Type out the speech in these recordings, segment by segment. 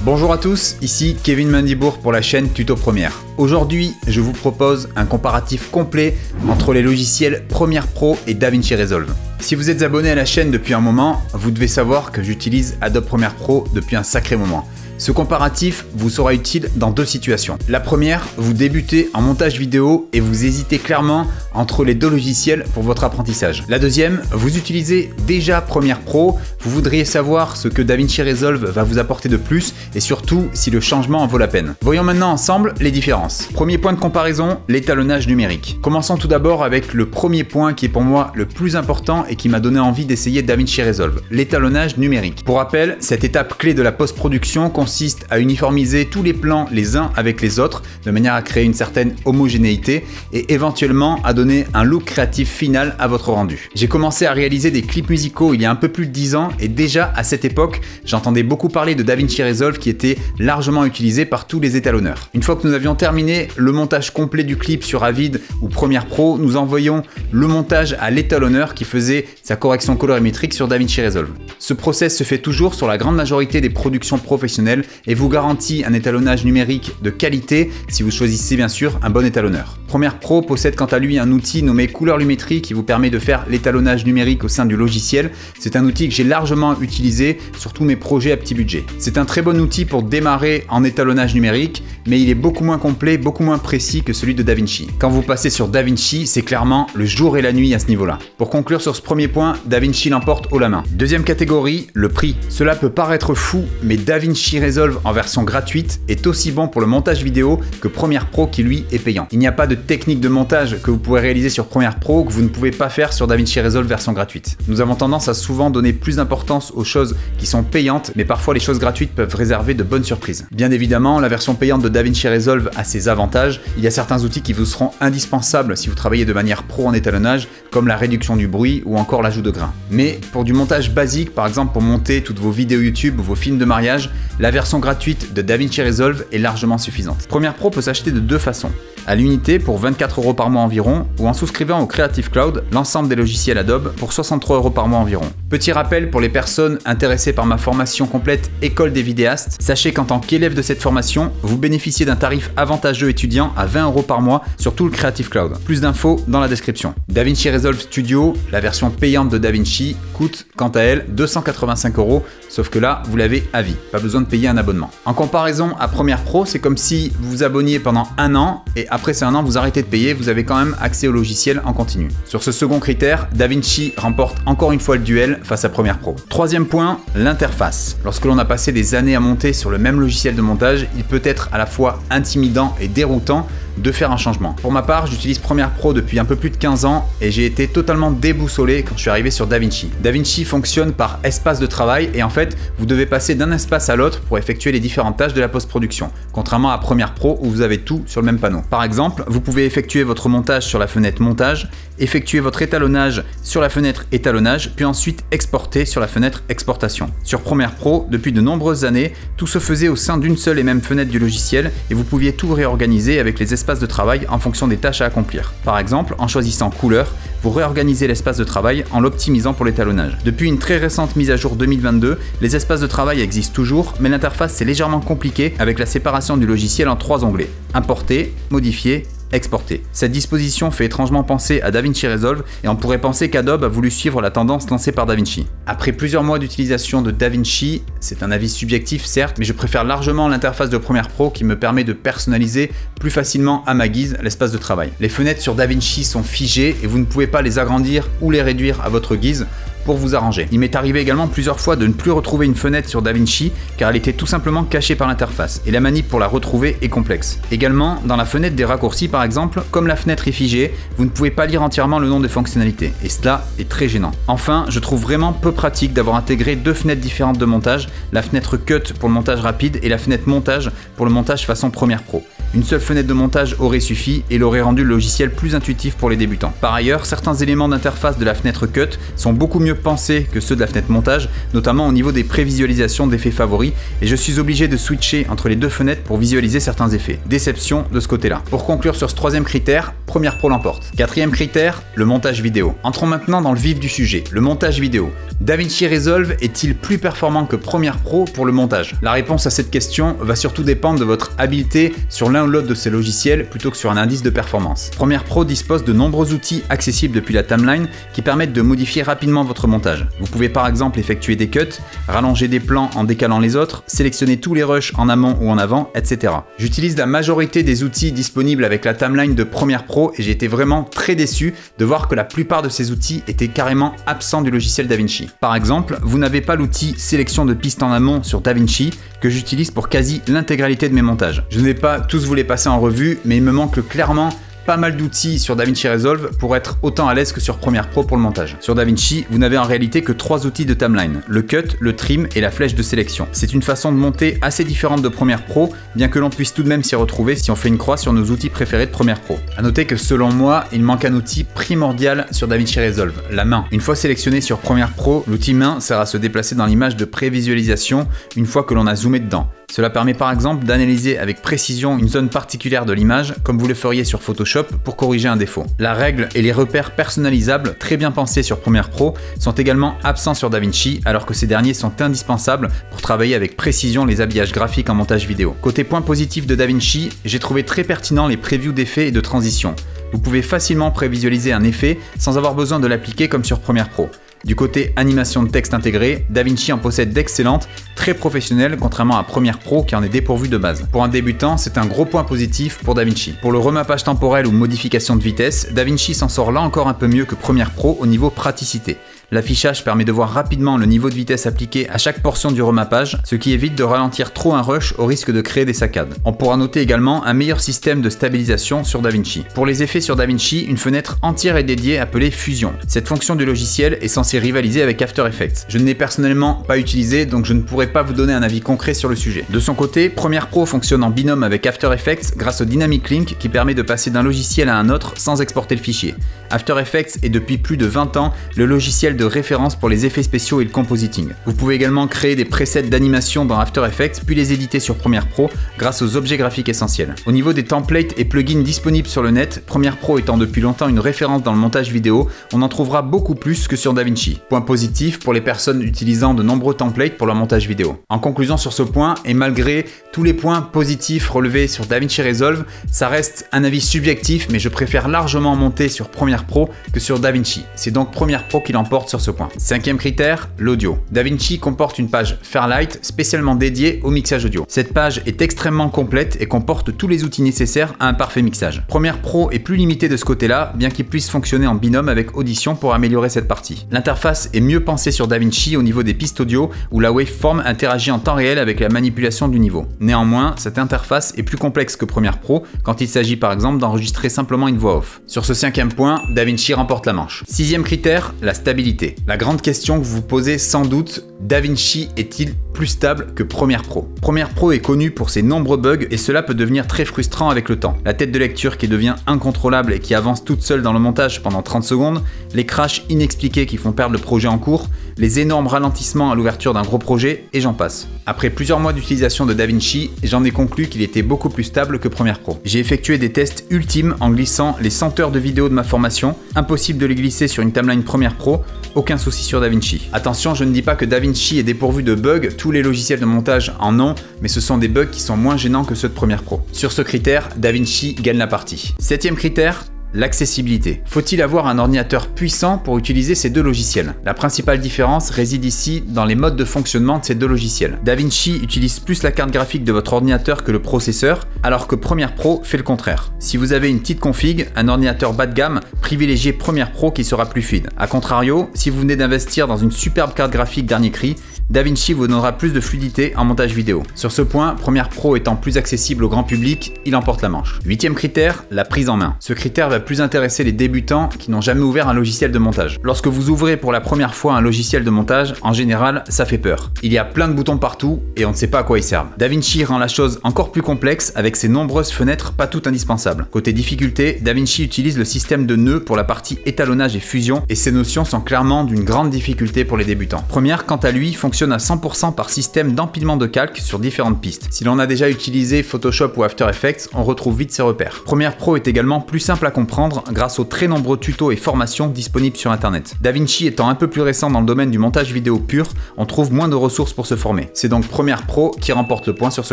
Bonjour à tous, ici Kevin Mundibourg pour la chaîne Tuto Premiere. Aujourd'hui, je vous propose un comparatif complet entre les logiciels Premiere Pro et DaVinci Resolve. Si vous êtes abonné à la chaîne depuis un moment, vous devez savoir que j'utilise Adobe Premiere Pro depuis un sacré moment. Ce comparatif vous sera utile dans deux situations. La première, vous débutez en montage vidéo et vous hésitez clairement entre les deux logiciels pour votre apprentissage. La deuxième, vous utilisez déjà Premiere Pro, vous voudriez savoir ce que DaVinci Resolve va vous apporter de plus et surtout si le changement en vaut la peine. Voyons maintenant ensemble les différences. Premier point de comparaison, l'étalonnage numérique. Commençons tout d'abord avec le premier point qui est pour moi le plus important et qui m'a donné envie d'essayer DaVinci Resolve, l'étalonnage numérique. Pour rappel, cette étape clé de la post-production consiste à uniformiser tous les plans les uns avec les autres de manière à créer une certaine homogénéité et éventuellement à donner un look créatif final à votre rendu. J'ai commencé à réaliser des clips musicaux il y a un peu plus de 10 ans et déjà à cette époque, j'entendais beaucoup parler de DaVinci Resolve qui était largement utilisé par tous les étalonneurs. Une fois que nous avions terminé le montage complet du clip sur Avid ou Premiere Pro, nous envoyions le montage à l'étalonneur qui faisait sa correction colorimétrique sur DaVinci Resolve. Ce process se fait toujours sur la grande majorité des productions professionnelles et vous garantit un étalonnage numérique de qualité si vous choisissez bien sûr un bon étalonneur. Premiere Pro possède quant à lui un outil nommé Couleur Lumetri qui vous permet de faire l'étalonnage numérique au sein du logiciel. C'est un outil que j'ai largement utilisé sur tous mes projets à petit budget. C'est un très bon outil pour démarrer en étalonnage numérique, mais il est beaucoup moins complet, beaucoup moins précis que celui de DaVinci. Quand vous passez sur DaVinci, c'est clairement le jour et la nuit à ce niveau-là. Pour conclure sur ce premier point, DaVinci l'emporte haut la main. Deuxième catégorie, le prix. Cela peut paraître fou, mais DaVinci Resolve en version gratuite est aussi bon pour le montage vidéo que Premiere Pro qui lui est payant. Il n'y a pas de technique de montage que vous pouvez réaliser sur Premiere Pro que vous ne pouvez pas faire sur DaVinci Resolve version gratuite. Nous avons tendance à souvent donner plus d'importance aux choses qui sont payantes, mais parfois les choses gratuites peuvent réserver de bonnes surprises. Bien évidemment, la version payante de DaVinci Resolve a ses avantages. Il y a certains outils qui vous seront indispensables si vous travaillez de manière pro en étalonnage, comme la réduction du bruit ou encore l'ajout de grains. Mais pour du montage basique, par exemple pour monter toutes vos vidéos YouTube ou vos films de mariage, la version gratuite de DaVinci Resolve est largement suffisante. Premiere Pro peut s'acheter de deux façons. À l'unité pour 24 € par mois environ ou en souscrivant au Creative Cloud, l'ensemble des logiciels Adobe pour 63 € par mois environ. Petit rappel pour les personnes intéressées par ma formation complète École des vidéastes, sachez qu'en tant qu'élève de cette formation, vous bénéficiez d'un tarif avantageux étudiant à 20 € par mois sur tout le Creative Cloud. Plus d'infos dans la description. DaVinci Resolve Studio, la version payante de DaVinci, coûte quant à elle 285 €, sauf que là, vous l'avez à vie, pas besoin de payer un abonnement. En comparaison à Premiere Pro, c'est comme si vous vous abonniez pendant un an et après ces un an, vous arrêtez de payer, vous avez quand même accès au logiciel en continu. Sur ce second critère, DaVinci remporte encore une fois le duel face à Premiere Pro. Troisième point, l'interface. Lorsque l'on a passé des années à monter sur le même logiciel de montage, il peut être à la fois intimidant et déroutant de faire un changement. Pour ma part, j'utilise Premiere Pro depuis un peu plus de 15 ans et j'ai été totalement déboussolé quand je suis arrivé sur DaVinci. DaVinci fonctionne par espace de travail et en fait, vous devez passer d'un espace à l'autre pour effectuer les différentes tâches de la post-production, contrairement à Premiere Pro où vous avez tout sur le même panneau. Par exemple, vous pouvez effectuer votre montage sur la fenêtre montage, effectuer votre étalonnage sur la fenêtre étalonnage, puis ensuite exporter sur la fenêtre exportation. Sur Premiere Pro, depuis de nombreuses années, tout se faisait au sein d'une seule et même fenêtre du logiciel et vous pouviez tout réorganiser avec les espaces de travail en fonction des tâches à accomplir. Par exemple, en choisissant couleur, vous réorganisez l'espace de travail en l'optimisant pour l'étalonnage. Depuis une très récente mise à jour 2022, les espaces de travail existent toujours, mais l'interface est légèrement compliquée avec la séparation du logiciel en 3 onglets: importer, modifier, exporter. Cette disposition fait étrangement penser à DaVinci Resolve et on pourrait penser qu'Adobe a voulu suivre la tendance lancée par DaVinci. Après plusieurs mois d'utilisation de DaVinci, c'est un avis subjectif certes, mais je préfère largement l'interface de Premiere Pro qui me permet de personnaliser plus facilement à ma guise l'espace de travail. Les fenêtres sur DaVinci sont figées et vous ne pouvez pas les agrandir ou les réduire à votre guise pour vous arranger. Il m'est arrivé également plusieurs fois de ne plus retrouver une fenêtre sur DaVinci car elle était tout simplement cachée par l'interface et la manip pour la retrouver est complexe. Également, dans la fenêtre des raccourcis par exemple, comme la fenêtre est figée, vous ne pouvez pas lire entièrement le nom des fonctionnalités et cela est très gênant. Enfin, je trouve vraiment peu pratique d'avoir intégré deux fenêtres différentes de montage, la fenêtre Cut pour le montage rapide et la fenêtre Montage pour le montage façon Premiere Pro. Une seule fenêtre de montage aurait suffi et l'aurait rendu le logiciel plus intuitif pour les débutants. Par ailleurs, certains éléments d'interface de la fenêtre Cut sont beaucoup mieux pensés que ceux de la fenêtre montage, notamment au niveau des prévisualisations d'effets favoris, et je suis obligé de switcher entre les deux fenêtres pour visualiser certains effets. Déception de ce côté-là. Pour conclure sur ce troisième critère, Premiere Pro l'emporte. Quatrième critère, le montage vidéo. Entrons maintenant dans le vif du sujet, le montage vidéo. DaVinci Resolve est-il plus performant que Premiere Pro pour le montage? La réponse à cette question va surtout dépendre de votre habileté sur l'un ou l'autre de ces logiciels plutôt que sur un indice de performance. Premiere Pro dispose de nombreux outils accessibles depuis la timeline qui permettent de modifier rapidement votre montage. Vous pouvez par exemple effectuer des cuts, rallonger des plans en décalant les autres, sélectionner tous les rushs en amont ou en avant, etc. J'utilise la majorité des outils disponibles avec la timeline de Premiere Pro et j'ai été vraiment très déçu de voir que la plupart de ces outils étaient carrément absents du logiciel DaVinci. Par exemple, vous n'avez pas l'outil sélection de pistes en amont sur DaVinci que j'utilise pour quasi l'intégralité de mes montages. Je ne vais pas tous vous les passer en revue, mais il me manque clairement pas mal d'outils sur DaVinci Resolve pour être autant à l'aise que sur Premiere Pro pour le montage. Sur DaVinci, vous n'avez en réalité que 3 outils de timeline, le cut, le trim et la flèche de sélection. C'est une façon de monter assez différente de Premiere Pro, bien que l'on puisse tout de même s'y retrouver si on fait une croix sur nos outils préférés de Premiere Pro. A noter que selon moi, il manque un outil primordial sur DaVinci Resolve, la main. Une fois sélectionné sur Premiere Pro, l'outil main sert à se déplacer dans l'image de prévisualisation une fois que l'on a zoomé dedans. Cela permet par exemple d'analyser avec précision une zone particulière de l'image, comme vous le feriez sur Photoshop pour corriger un défaut. La règle et les repères personnalisables, très bien pensés sur Premiere Pro, sont également absents sur DaVinci, alors que ces derniers sont indispensables pour travailler avec précision les habillages graphiques en montage vidéo. Côté point positif de DaVinci, j'ai trouvé très pertinent les previews d'effets et de transitions. Vous pouvez facilement prévisualiser un effet sans avoir besoin de l'appliquer comme sur Premiere Pro. Du côté animation de texte intégrée, DaVinci en possède d'excellentes, très professionnelles, contrairement à Premiere Pro qui en est dépourvu de base. Pour un débutant, c'est un gros point positif pour DaVinci. Pour le remappage temporel ou modification de vitesse, DaVinci s'en sort là encore un peu mieux que Premiere Pro au niveau praticité. L'affichage permet de voir rapidement le niveau de vitesse appliqué à chaque portion du remappage, ce qui évite de ralentir trop un rush au risque de créer des saccades. On pourra noter également un meilleur système de stabilisation sur DaVinci. Pour les effets sur DaVinci, une fenêtre entière est dédiée appelée Fusion. Cette fonction du logiciel est censée rivaliser avec After Effects. Je ne l'ai personnellement pas utilisé, donc je ne pourrais pas vous donner un avis concret sur le sujet. De son côté, Premiere Pro fonctionne en binôme avec After Effects grâce au Dynamic Link qui permet de passer d'un logiciel à un autre sans exporter le fichier. After Effects est depuis plus de 20 ans le logiciel de référence pour les effets spéciaux et le compositing. Vous pouvez également créer des presets d'animation dans After Effects puis les éditer sur Premiere Pro grâce aux objets graphiques essentiels. Au niveau des templates et plugins disponibles sur le net, Premiere Pro étant depuis longtemps une référence dans le montage vidéo, on en trouvera beaucoup plus que sur DaVinci. Point positif pour les personnes utilisant de nombreux templates pour leur montage vidéo. En conclusion sur ce point, et malgré tous les points positifs relevés sur DaVinci Resolve, ça reste un avis subjectif, mais je préfère largement monter sur Premiere Pro que sur DaVinci. C'est donc Premiere Pro qui l'emporte sur ce point. Cinquième critère, l'audio. DaVinci comporte une page Fairlight spécialement dédiée au mixage audio. Cette page est extrêmement complète et comporte tous les outils nécessaires à un parfait mixage. Premiere Pro est plus limité de ce côté-là, bien qu'il puisse fonctionner en binôme avec Audition pour améliorer cette partie. L'interface est mieux pensée sur DaVinci au niveau des pistes audio où la waveform interagit en temps réel avec la manipulation du niveau. Néanmoins, cette interface est plus complexe que Premiere Pro quand il s'agit par exemple d'enregistrer simplement une voix off. Sur ce cinquième point, DaVinci remporte la manche. Sixième critère, la stabilité. La grande question que vous vous posez sans doute, DaVinci est-il plus stable que Premiere Pro? Premiere Pro est connu pour ses nombreux bugs et cela peut devenir très frustrant avec le temps. La tête de lecture qui devient incontrôlable et qui avance toute seule dans le montage pendant 30 secondes, les crashs inexpliqués qui font perdre le projet en cours, les énormes ralentissements à l'ouverture d'un gros projet et j'en passe. Après plusieurs mois d'utilisation de DaVinci, j'en ai conclu qu'il était beaucoup plus stable que Premiere Pro. J'ai effectué des tests ultimes en glissant les 100 heures de vidéo de ma formation, impossible de les glisser sur une timeline Premiere Pro, aucun souci sur DaVinci. Attention, je ne dis pas que DaVinci est dépourvu de bugs, tous les logiciels de montage en ont, mais ce sont des bugs qui sont moins gênants que ceux de Premiere Pro. Sur ce critère, DaVinci gagne la partie. Septième critère, l'accessibilité. Faut-il avoir un ordinateur puissant pour utiliser ces deux logiciels? La principale différence réside ici dans les modes de fonctionnement de ces deux logiciels. DaVinci utilise plus la carte graphique de votre ordinateur que le processeur, alors que Premiere Pro fait le contraire. Si vous avez une petite config, un ordinateur bas de gamme, privilégiez Premiere Pro qui sera plus fluide. A contrario, si vous venez d'investir dans une superbe carte graphique dernier cri, DaVinci vous donnera plus de fluidité en montage vidéo. Sur ce point, Premiere Pro étant plus accessible au grand public, il emporte la manche. 8e critère, la prise en main. Ce critère va plus intéresser les débutants qui n'ont jamais ouvert un logiciel de montage. Lorsque vous ouvrez pour la première fois un logiciel de montage, en général, ça fait peur. Il y a plein de boutons partout et on ne sait pas à quoi ils servent. DaVinci rend la chose encore plus complexe avec ses nombreuses fenêtres pas toutes indispensables. Côté difficulté, DaVinci utilise le système de nœuds pour la partie étalonnage et fusion et ces notions sont clairement d'une grande difficulté pour les débutants. Premiere, quant à lui, fonctionne à 100% par système d'empilement de calques sur différentes pistes. Si l'on a déjà utilisé Photoshop ou After Effects, on retrouve vite ses repères. Premiere Pro est également plus simple à comprendre grâce aux très nombreux tutos et formations disponibles sur internet. DaVinci étant un peu plus récent dans le domaine du montage vidéo pur, on trouve moins de ressources pour se former. C'est donc Premiere Pro qui remporte le point sur ce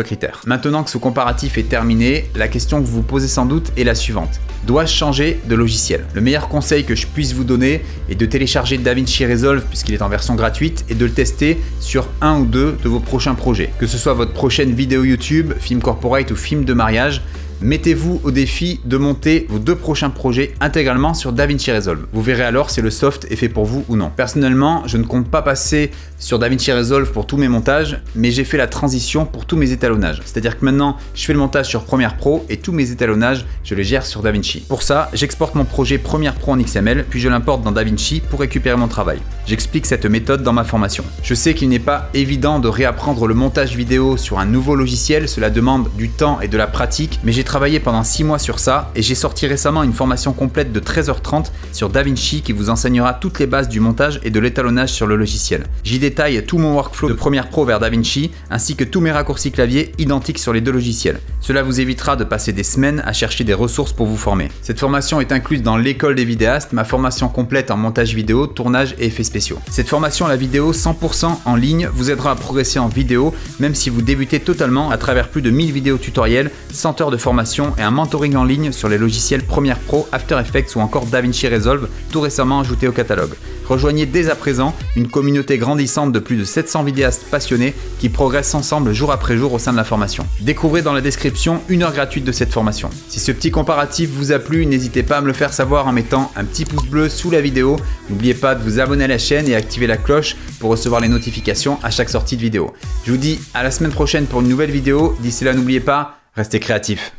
critère. Maintenant que ce comparatif est terminé, la question que vous vous posez sans doute est la suivante. Dois-je changer de logiciel? Le meilleur conseil que je puisse vous donner est de télécharger DaVinci Resolve puisqu'il est en version gratuite et de le tester sur un ou deux de vos prochains projets. Que ce soit votre prochaine vidéo YouTube, film corporate ou film de mariage, mettez-vous au défi de monter vos 2 prochains projets intégralement sur DaVinci Resolve. Vous verrez alors si le soft est fait pour vous ou non. Personnellement, je ne compte pas passer sur DaVinci Resolve pour tous mes montages, mais j'ai fait la transition pour tous mes étalonnages. C'est-à-dire que maintenant, je fais le montage sur Premiere Pro et tous mes étalonnages, je les gère sur DaVinci. Pour ça, j'exporte mon projet Premiere Pro en XML, puis je l'importe dans DaVinci pour récupérer mon travail. J'explique cette méthode dans ma formation. Je sais qu'il n'est pas évident de réapprendre le montage vidéo sur un nouveau logiciel, cela demande du temps et de la pratique, mais j'ai travaillé pendant 6 mois sur ça et j'ai sorti récemment une formation complète de 13h30 sur DaVinci qui vous enseignera toutes les bases du montage et de l'étalonnage sur le logiciel. J'y détaille tout mon workflow de Premiere Pro vers DaVinci ainsi que tous mes raccourcis clavier identiques sur les 2 logiciels. Cela vous évitera de passer des semaines à chercher des ressources pour vous former. Cette formation est incluse dans l'école des vidéastes, ma formation complète en montage vidéo, tournage et effets spéciaux. Cette formation à la vidéo 100% en ligne vous aidera à progresser en vidéo même si vous débutez totalement à travers plus de 1000 vidéos tutoriels, 100 heures de formation et un mentoring en ligne sur les logiciels Premiere Pro, After Effects ou encore DaVinci Resolve, tout récemment ajouté au catalogue. Rejoignez dès à présent une communauté grandissante de plus de 700 vidéastes passionnés qui progressent ensemble jour après jour au sein de la formation. Découvrez dans la description 1 heure gratuite de cette formation. Si ce petit comparatif vous a plu, n'hésitez pas à me le faire savoir en mettant un petit pouce bleu sous la vidéo. N'oubliez pas de vous abonner à la chaîne et activer la cloche pour recevoir les notifications à chaque sortie de vidéo. Je vous dis à la semaine prochaine pour une nouvelle vidéo. D'ici là, n'oubliez pas, restez créatifs.